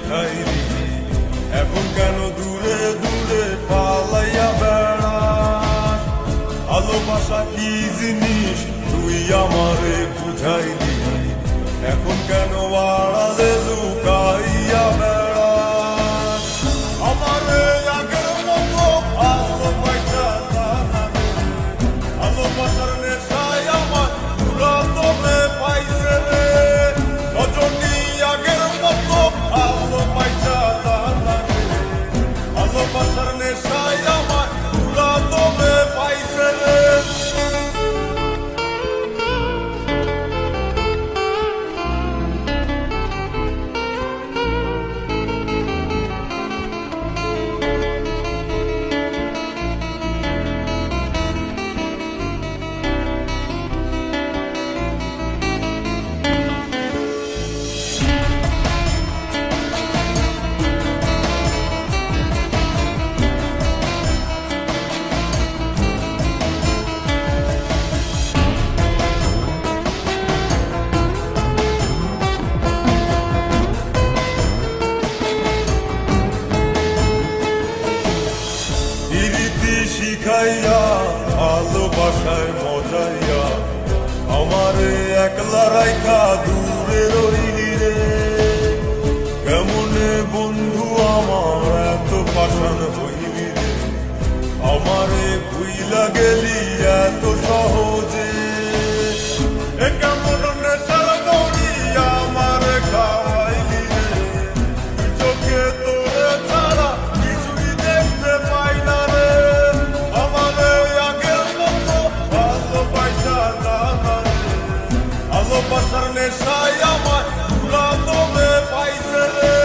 শিখাইলি, এখন কেন দূরে দূরে পালাইয়া বেড়াস? ভালোবাসা কি জিনিস তুই আমারে বুঝাইলি, এখন কেন আড়ালে লুকাইয়া বেড়াস? আমারে আগের মতো ভালোবাসা জানা রে, ভালোবাসার নেশায় আমার পুরা তোরে পাইছে রে। রজনী আগের মতো ভালোবাসা জানা রে, ভালোবাসার নেশায় আমার পুরা তোরে পাইছে রে। শিখাইয়া ভালোবাসায় মজাইয়া আমারে একলা রাইখা দূরে রইলি রে। কেমনে বন্ধু আমার এত পাষাণ হইলি রে, আমারে ভুইলা গেলি এত সহজে। এ কেমন নেশার বড়ি আমারে খাওয়াইলি রে, চোখে তোরে ছাড়া কিছুই দেখতে পাই না রে। ভালোবাসার নেশায় আমার পুরা তোরে পাইছে রে।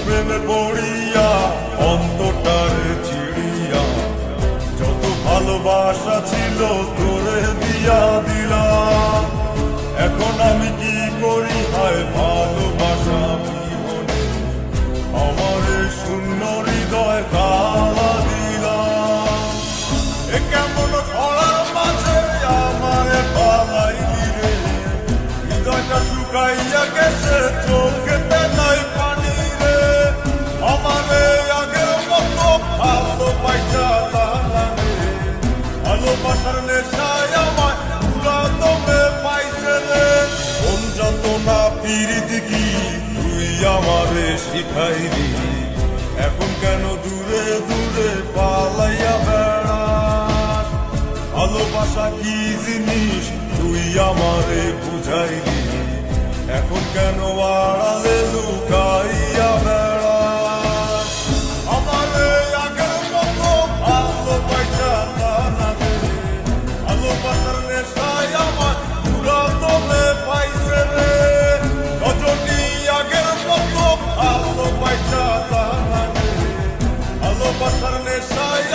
প্রেমে পড়িয়া অন্তটারে চিড়িয়া যত ভালোবাসা ছিল তোরে দিয়া দিলাম। এখন আমি কি করি হায় ভালোবাসা জীবনে, আমারে শূন্য হৃদয় তালা দিলাম। এ কেমন খরার মাঝে আমারে পালাইলি রে, হৃদয়টা শুকাইয়া গেছে চোখেতে নাই পানি। আমারে আগের মতো ভালোবাসা জানা রে, ভালোবাসার নেশায় আমার পুরা তোরে পাইছে রে। কোন যন্ত্রণা পীড়িতি কি তুই আমারে শিখাইলি, এখন কেন দূরে দূরে পালাইয়া বেড়াস? ভালোবাসা কি জিনিস তুই আমারে বুঝাইলি, এখন কেন আড়ালে লুকাইয়া বেড়াস? আমারে আগের মতো ভালোবাসা জানা রে, ভালোবাসার নেশায় আমার পুরা তোরে পাইছে রে। রজনী আগের মতো ভালোবাসা জানা রে, ভালোবাসার নেশায়